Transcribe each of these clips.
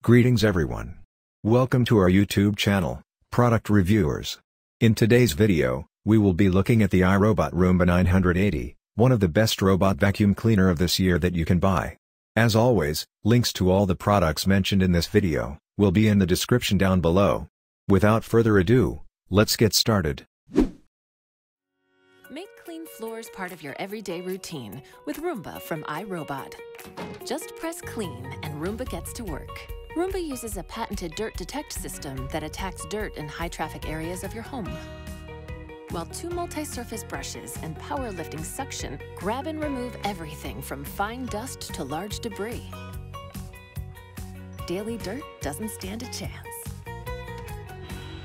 Greetings everyone. Welcome to our YouTube channel, Product Reviewers. In today's video, we will be looking at the iRobot Roomba 980, one of the best robot vacuum cleaner of this year that you can buy. As always, links to all the products mentioned in this video will be in the description down below. Without further ado, let's get started. Make clean floors part of your everyday routine with Roomba from iRobot. Just press clean and Roomba gets to work. Roomba uses a patented dirt detect system that attacks dirt in high-traffic areas of your home. While two multi-surface brushes and power-lifting suction grab and remove everything from fine dust to large debris. Daily dirt doesn't stand a chance.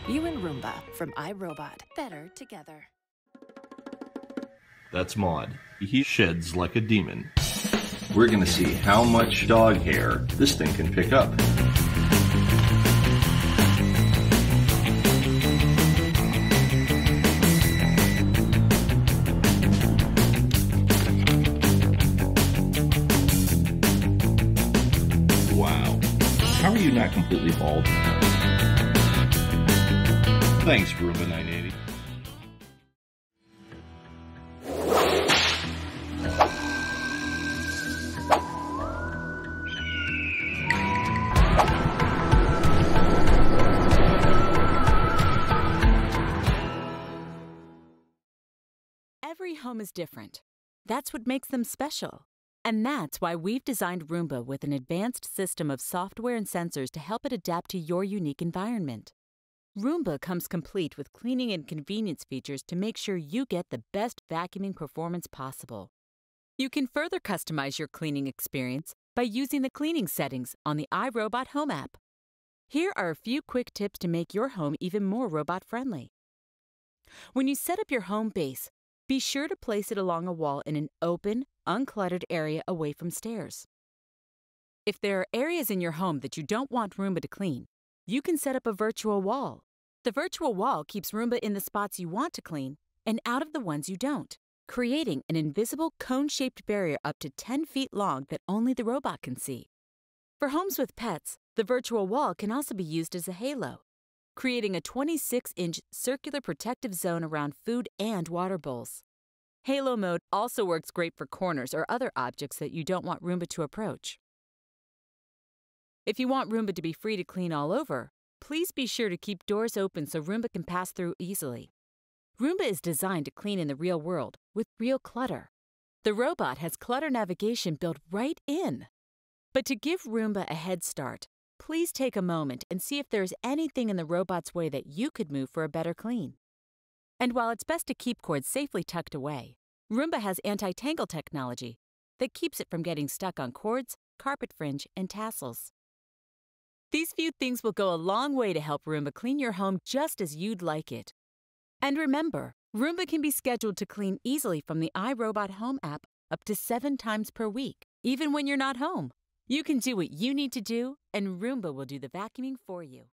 You and Roomba from iRobot. Better together. That's Maud. He sheds like a demon. We're gonna see how much dog hair this thing can pick up. Wow. How are you not completely bald? Thanks, Roomba 980. Every home is different. That's what makes them special. And that's why we've designed Roomba with an advanced system of software and sensors to help it adapt to your unique environment. Roomba comes complete with cleaning and convenience features to make sure you get the best vacuuming performance possible. You can further customize your cleaning experience by using the cleaning settings on the iRobot Home app. Here are a few quick tips to make your home even more robot-friendly. When you set up your home base, be sure to place it along a wall in an open, uncluttered area away from stairs. If there are areas in your home that you don't want Roomba to clean, you can set up a virtual wall. The virtual wall keeps Roomba in the spots you want to clean and out of the ones you don't, creating an invisible cone-shaped barrier up to 10 feet long that only the robot can see. For homes with pets, the virtual wall can also be used as a halo, creating a 26-inch circular protective zone around food and water bowls. Halo mode also works great for corners or other objects that you don't want Roomba to approach. If you want Roomba to be free to clean all over, please be sure to keep doors open so Roomba can pass through easily. Roomba is designed to clean in the real world with real clutter. The robot has clutter navigation built right in. But to give Roomba a head start, please take a moment and see if there's anything in the robot's way that you could move for a better clean. And while it's best to keep cords safely tucked away, Roomba has anti-tangle technology that keeps it from getting stuck on cords, carpet fringe, and tassels. These few things will go a long way to help Roomba clean your home just as you'd like it. And remember, Roomba can be scheduled to clean easily from the iRobot Home app up to 7 times per week, even when you're not home. You can do what you need to do, and Roomba will do the vacuuming for you.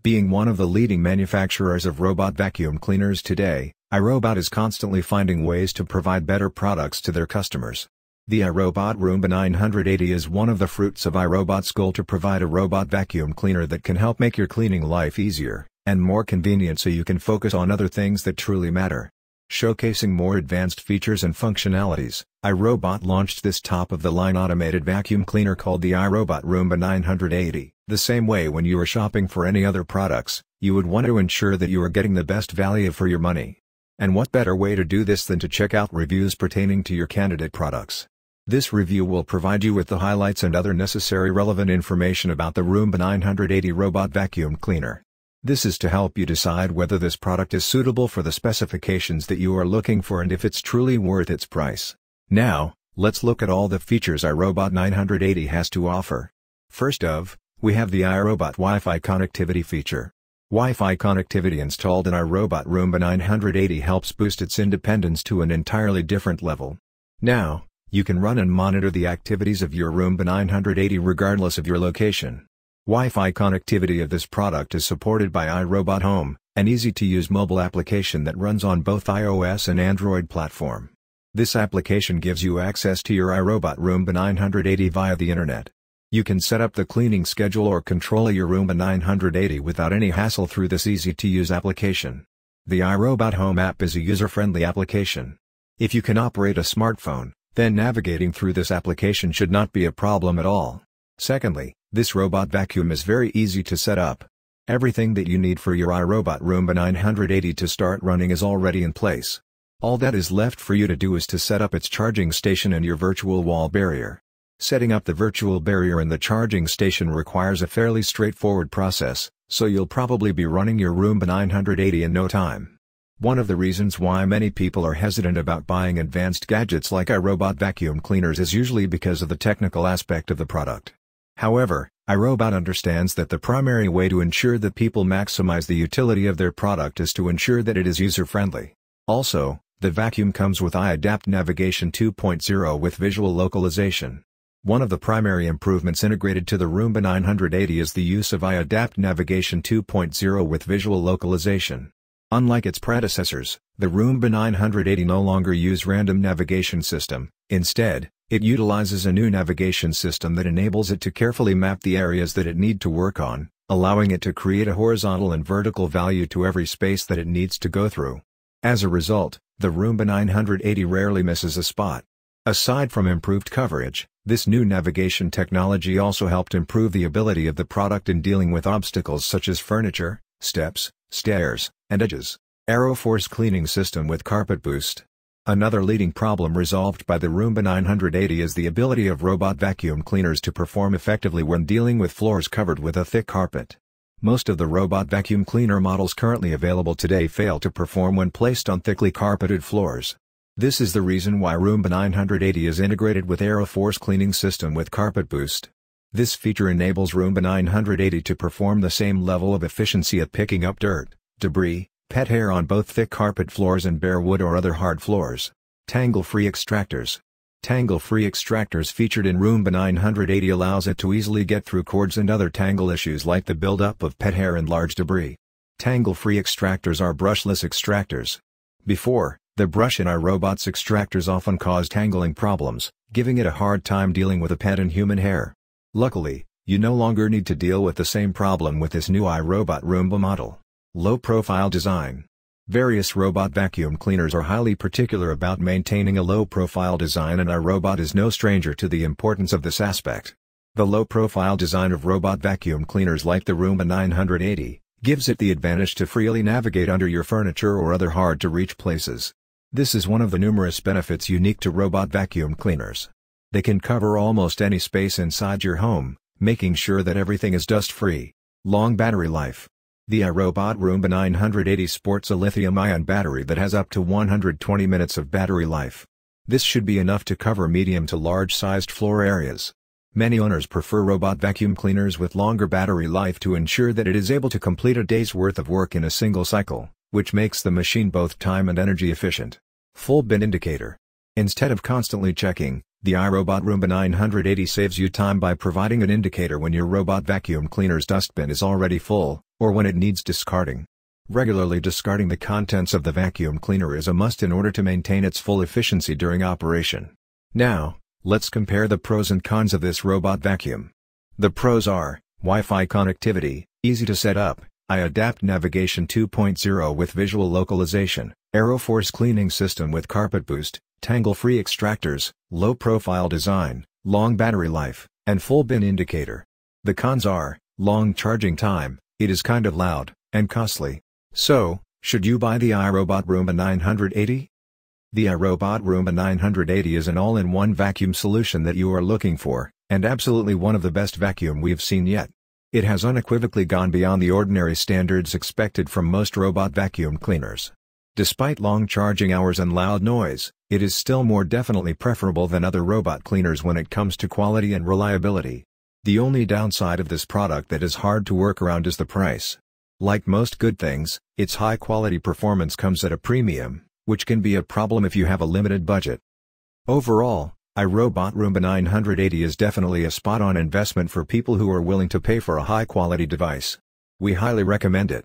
Being one of the leading manufacturers of robot vacuum cleaners today, iRobot is constantly finding ways to provide better products to their customers. The iRobot Roomba 980 is one of the fruits of iRobot's goal to provide a robot vacuum cleaner that can help make your cleaning life easier and more convenient so you can focus on other things that truly matter. Showcasing more advanced features and functionalities, iRobot launched this top-of-the-line automated vacuum cleaner called the iRobot Roomba 980. The same way when you are shopping for any other products, you would want to ensure that you are getting the best value for your money. And what better way to do this than to check out reviews pertaining to your candidate products? This review will provide you with the highlights and other necessary relevant information about the Roomba 980 robot vacuum cleaner. This is to help you decide whether this product is suitable for the specifications that you are looking for and if it's truly worth its price. Now, let's look at all the features iRobot 980 has to offer. First of, we have the iRobot Wi-Fi connectivity feature. Wi-Fi connectivity installed in iRobot Roomba 980 helps boost its independence to an entirely different level. Now, you can run and monitor the activities of your Roomba 980 regardless of your location. Wi-Fi connectivity of this product is supported by iRobot Home, an easy-to-use mobile application that runs on both iOS and Android platform. This application gives you access to your iRobot Roomba 980 via the internet. You can set up the cleaning schedule or control your Roomba 980 without any hassle through this easy-to-use application. The iRobot Home app is a user-friendly application. If you can operate a smartphone, then navigating through this application should not be a problem at all. Secondly, this robot vacuum is very easy to set up. Everything that you need for your iRobot Roomba 980 to start running is already in place. All that is left for you to do is to set up its charging station and your virtual wall barrier. Setting up the virtual barrier and the charging station requires a fairly straightforward process, so you'll probably be running your Roomba 980 in no time. One of the reasons why many people are hesitant about buying advanced gadgets like iRobot vacuum cleaners is usually because of the technical aspect of the product. However, iRobot understands that the primary way to ensure that people maximize the utility of their product is to ensure that it is user-friendly. Also, the vacuum comes with iAdapt Navigation 2.0 with visual localization. One of the primary improvements integrated to the Roomba 980 is the use of iAdapt Navigation 2.0 with visual localization. Unlike its predecessors, the Roomba 980 no longer uses random navigation system. Instead, it utilizes a new navigation system that enables it to carefully map the areas that it needs to work on, allowing it to create a horizontal and vertical value to every space that it needs to go through. As a result, the Roomba 980 rarely misses a spot. Aside from improved coverage, this new navigation technology also helped improve the ability of the product in dealing with obstacles such as furniture, steps, stairs, and edges. AeroForce cleaning system with carpet boost. Another leading problem resolved by the Roomba 980 is the ability of robot vacuum cleaners to perform effectively when dealing with floors covered with a thick carpet. Most of the robot vacuum cleaner models currently available today fail to perform when placed on thickly carpeted floors. This is the reason why Roomba 980 is integrated with AeroForce cleaning system with carpet boost. This feature enables Roomba 980 to perform the same level of efficiency at picking up dirt, debris, pet hair on both thick carpet floors and bare wood or other hard floors. Tangle-free extractors. Tangle-free extractors featured in Roomba 980 allows it to easily get through cords and other tangle issues like the buildup of pet hair and large debris. Tangle-free extractors are brushless extractors. Before, the brush in iRobot's extractors often caused tangling problems, giving it a hard time dealing with a pet and human hair. Luckily, you no longer need to deal with the same problem with this new iRobot Roomba model. Low-profile design. Various robot vacuum cleaners are highly particular about maintaining a low-profile design, and iRobot is no stranger to the importance of this aspect. The low-profile design of robot vacuum cleaners like the Roomba 980 gives it the advantage to freely navigate under your furniture or other hard-to-reach places. This is one of the numerous benefits unique to robot vacuum cleaners. They can cover almost any space inside your home, making sure that everything is dust-free. Long battery life. The iRobot Roomba 980 sports a lithium-ion battery that has up to 120 minutes of battery life. This should be enough to cover medium to large-sized floor areas. Many owners prefer robot vacuum cleaners with longer battery life to ensure that it is able to complete a day's worth of work in a single cycle, which makes the machine both time and energy efficient. Full bin indicator. Instead of constantly checking, the iRobot Roomba 980 saves you time by providing an indicator when your robot vacuum cleaner's dustbin is already full, or when it needs discarding. Regularly discarding the contents of the vacuum cleaner is a must in order to maintain its full efficiency during operation. Now, let's compare the pros and cons of this robot vacuum. The pros are: Wi-Fi connectivity, easy to set up, iAdapt Navigation 2.0 with visual localization, AeroForce cleaning system with carpet boost, tangle-free extractors, low-profile design, long battery life, and full bin indicator. The cons are: long charging time, it is kind of loud, and costly. So, should you buy the iRobot Roomba 980? The iRobot Roomba 980 is an all-in-one vacuum solution that you are looking for, and absolutely one of the best vacuum we've seen yet. It has unequivocally gone beyond the ordinary standards expected from most robot vacuum cleaners. Despite long charging hours and loud noise, it is still more definitely preferable than other robot cleaners when it comes to quality and reliability. The only downside of this product that is hard to work around is the price. Like most good things, its high-quality performance comes at a premium, which can be a problem if you have a limited budget. Overall, iRobot Roomba 980 is definitely a spot-on investment for people who are willing to pay for a high-quality device. We highly recommend it.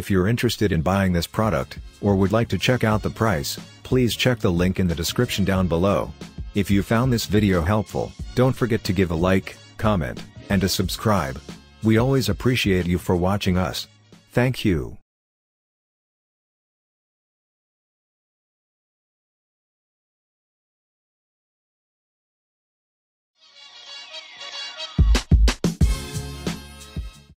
If you're interested in buying this product, or would like to check out the price, please check the link in the description down below. If you found this video helpful, don't forget to give a like, comment, and to subscribe. We always appreciate you for watching us. Thank you.